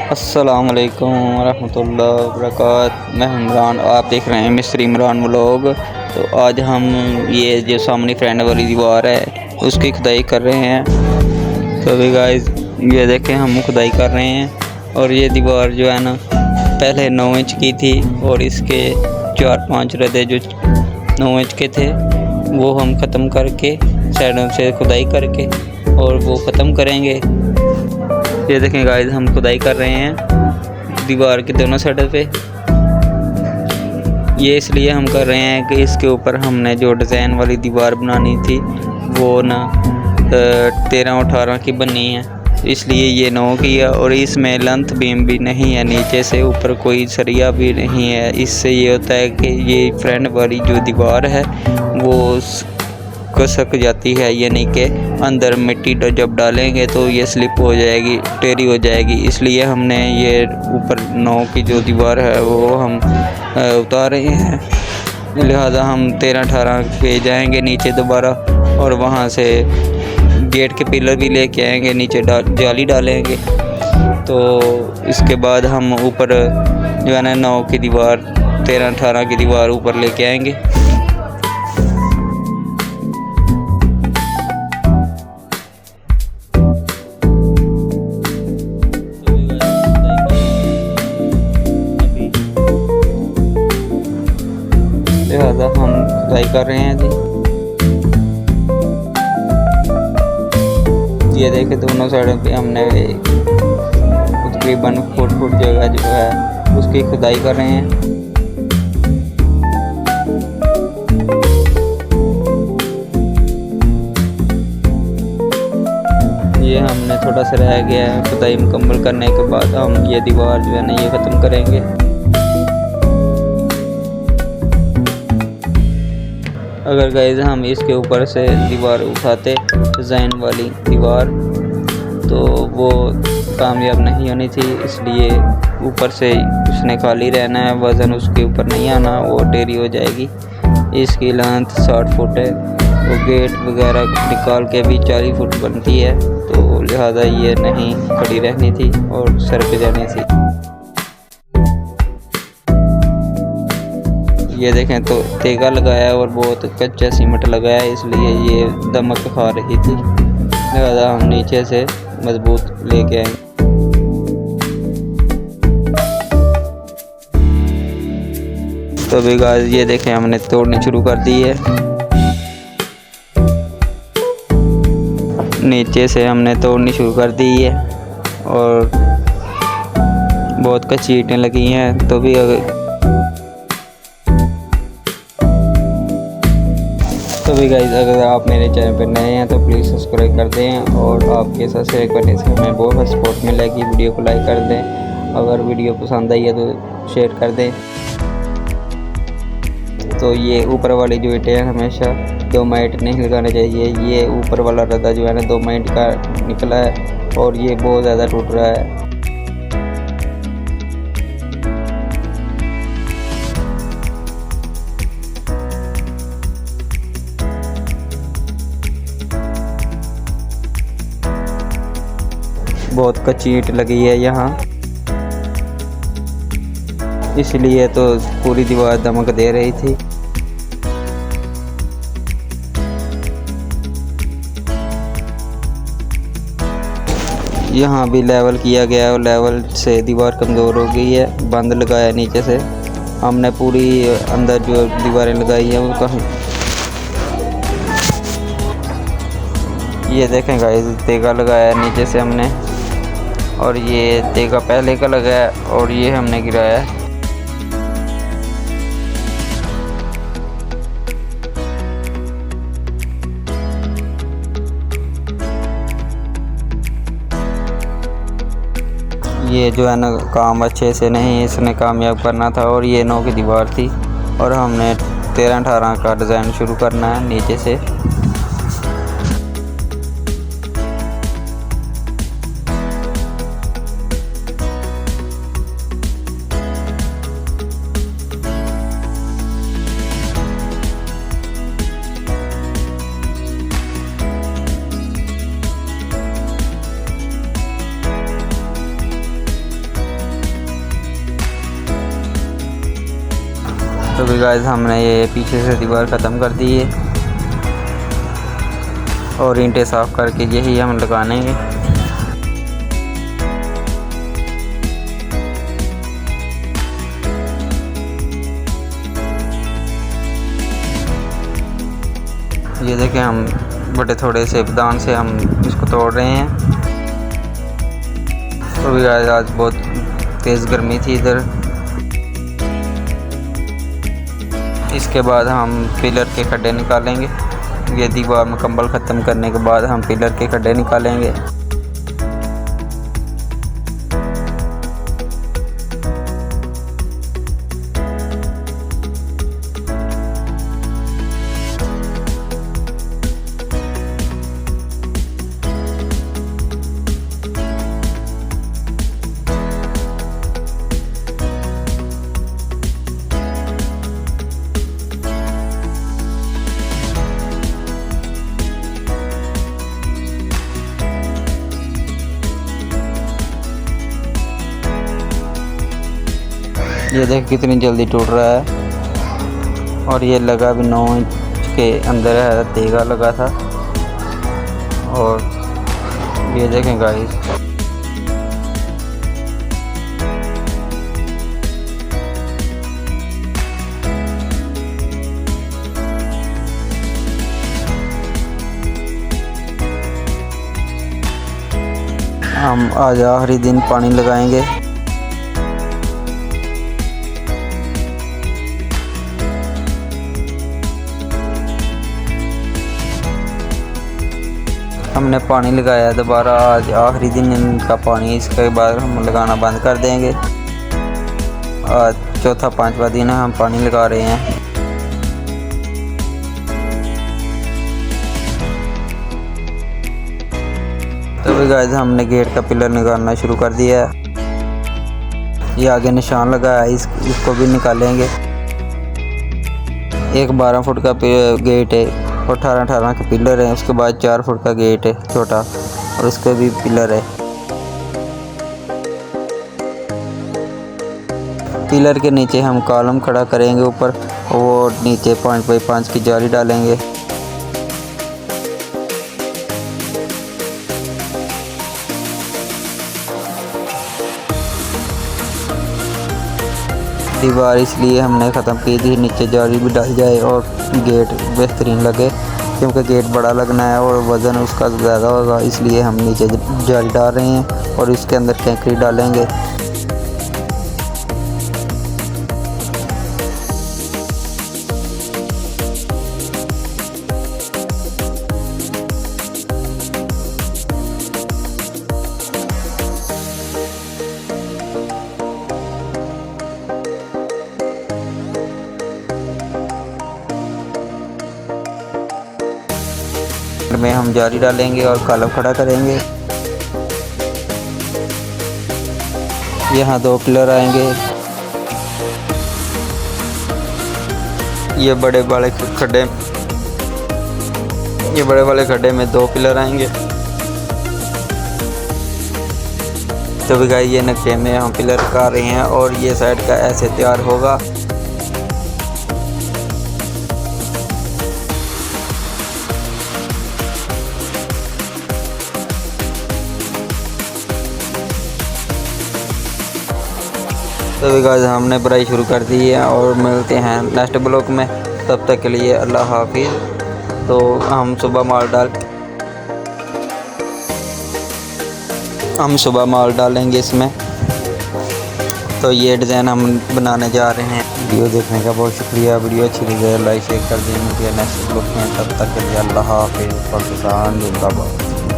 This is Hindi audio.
अस्सलामुअलैकुम वरहमतुल्लाहि वबरकातुहू। मैं इमरान, आप देख रहे हैं मिस्टर इमरान व्लॉग। तो आज हम ये जो सामने फ्रेंड वाली दीवार है उसकी खुदाई कर रहे हैं। तो अभी गाइस ये देखें हम खुदाई कर रहे हैं। और ये दीवार जो है ना पहले 9 इंच की थी और इसके 4-5 रदे जो 9 इंच के थे वो हम ख़त्म करके साइडों से खुदाई करके और वो ख़त्म करेंगे। ये देखें गाइस हम खुदाई कर रहे हैं दीवार के दोनों साइडों पे। ये इसलिए हम कर रहे हैं कि इसके ऊपर हमने जो डिज़ाइन वाली दीवार बनानी थी वो ना 13-18 की बनी है, इसलिए ये 9 की है। और इसमें लेंथ बीम भी नहीं है, नीचे से ऊपर कोई सरिया भी नहीं है। इससे ये होता है कि ये फ्रंट वाली जो दीवार है वो कसक जाती है, यानी कि अंदर मिट्टी जब डालेंगे तो ये स्लिप हो जाएगी, टेढ़ी हो जाएगी। इसलिए हमने ये ऊपर 9 की जो दीवार है वो हम उतार रहे हैं। लिहाजा हम 13-18 पे जाएंगे नीचे दोबारा और वहाँ से गेट के पिलर भी लेके आएंगे, नीचे जाली डालेंगे। तो इसके बाद हम ऊपर जो है ना 9 की दीवार 13-18 की दीवार ऊपर लेके आएंगे। लिहाजा हम खुदाई कर रहे हैं जी। ये देखे दोनों साइडों पे हमने तकरीबन फुट जगह जो है उसकी खुदाई कर रहे हैं। ये हमने थोड़ा सा रह गया है, खुदाई मुकम्मल करने के बाद हम ये दीवार जो है ना ये ख़त्म करेंगे। अगर गाइस हम इसके ऊपर से दीवार उठाते डिज़ाइन वाली दीवार तो वो कामयाब नहीं होनी थी, इसलिए ऊपर से उसने खाली रहना है, वज़न उसके ऊपर नहीं आना, वो टेढ़ी हो जाएगी। इसकी लेंथ 60 फुट है, वो गेट वगैरह निकाल के भी 40 फुट बनती है, तो लिहाजा ये नहीं खड़ी रहनी थी और सर पे जानी थी। ये देखें तो तेगा लगाया और बहुत कच्चा सीमेंट लगाया, इसलिए ये दमक खा रही थी, लिहाजा हम नीचे से मजबूत लेके आए। तो अभी गाइस ये देखें हमने तोड़नी शुरू कर दी है। नीचे से हमने तोड़नी शुरू कर दी है और बहुत कच्ची ईंटें लगी हैं। तो भी गाइस अगर आप मेरे चैनल पर नए हैं तो प्लीज़ सब्सक्राइब कर दें और आपके साथ शेयर करने से हमें बहुत सपोर्ट मिलेगी। वीडियो को लाइक कर दें, अगर वीडियो पसंद आई है तो शेयर कर दें। तो ये ऊपर वाली जो ईंटें हैं हमेशा डोमाइट नहीं लगाने चाहिए। ये ऊपर वाला रद्दा जो है ना डोमाइट का निकला है और ये बहुत ज़्यादा टूट रहा है। बहुत कच्ची ईंट लगी है यहाँ, इसलिए तो पूरी दीवार दमक दे रही थी। यहाँ भी लेवल किया गया और लेवल से दीवार कमज़ोर हो गई है। बंद लगाया नीचे से हमने, पूरी अंदर जो दीवारें लगाई हैं वो कहीं। ये देखें गाइस तेगा लगाया नीचे से हमने, और ये तेगा पहले का लगाया और ये हमने गिराया। ये जो है ना काम अच्छे से नहीं इसने कामयाब करना था और ये 9 की दीवार थी और हमने 13-18 का डिज़ाइन शुरू करना है नीचे से। तो भी गाइस हमने ये पीछे से दीवार ख़त्म कर दी है और ईंटें साफ़ करके यही हम लगाएंगे। ये देखें हम बड़े थोड़े से दान से हम इसको तोड़ रहे हैं। तो भी आज बहुत तेज़ गर्मी थी इधर। इसके बाद हम पिलर के खड्डे निकालेंगे। ये दीवार मुकम्मल ख़त्म करने के बाद हम पिलर के खड्डे निकालेंगे। ये देख कितनी जल्दी टूट रहा है और ये लगा भी 9 इंच के अंदर है, तेगा लगा था। और ये देखें गाइस, हम आज आखिरी दिन पानी लगाएंगे। हमने पानी लगाया दोबारा, आज आखिरी दिन इनका पानी, इसके बाद हम लगाना बंद कर देंगे। आज चौथा 5वां दिन है हम पानी लगा रहे हैं। तो भी गाइस हमने गेट का पिलर निकालना शुरू कर दिया है। ये आगे निशान लगा है, इसको भी निकालेंगे। एक 12 फुट का गेट है और 18 के पिलर है। उसके बाद 4 फुट का गेट है छोटा और उसके भी पिलर है। पिलर के नीचे हम कॉलम खड़ा करेंगे ऊपर, और नीचे 5 बाई 5 की जाली डालेंगे। दीवार इसलिए हमने ख़त्म की थी, नीचे जाली भी डाल जाए और गेट बेहतरीन लगे, क्योंकि गेट बड़ा लगना है और वज़न उसका ज़्यादा होगा, इसलिए हम नीचे जाली डाल रहे हैं और इसके अंदर कैंकरी डालेंगे। में हम जाली डालेंगे और कॉलम खड़ा करेंगे। यहाँ 2 पिलर आएंगे। ये बड़े वाले खड्डे में 2 पिलर आएंगे। तो भी गाइस ये नक्शे में हम पिलर कर रहे हैं और ये साइड का ऐसे तैयार होगा। तो भी गाइस हमने पढ़ाई शुरू कर दी है और मिलते हैं नेक्स्ट ब्लॉग में। तब तक के लिए अल्लाह हाफिज़। तो हम सुबह माल डालेंगे इसमें। तो ये डिज़ाइन हम बनाने जा रहे हैं। वीडियो देखने का बहुत शुक्रिया। वीडियो अच्छी लगी है लाइक शेयर कर दें। नेक्स्ट ब्लॉग में, तब तक के लिए अल्लाह हाफिज़। पाकिस्तान जिंदाबाद।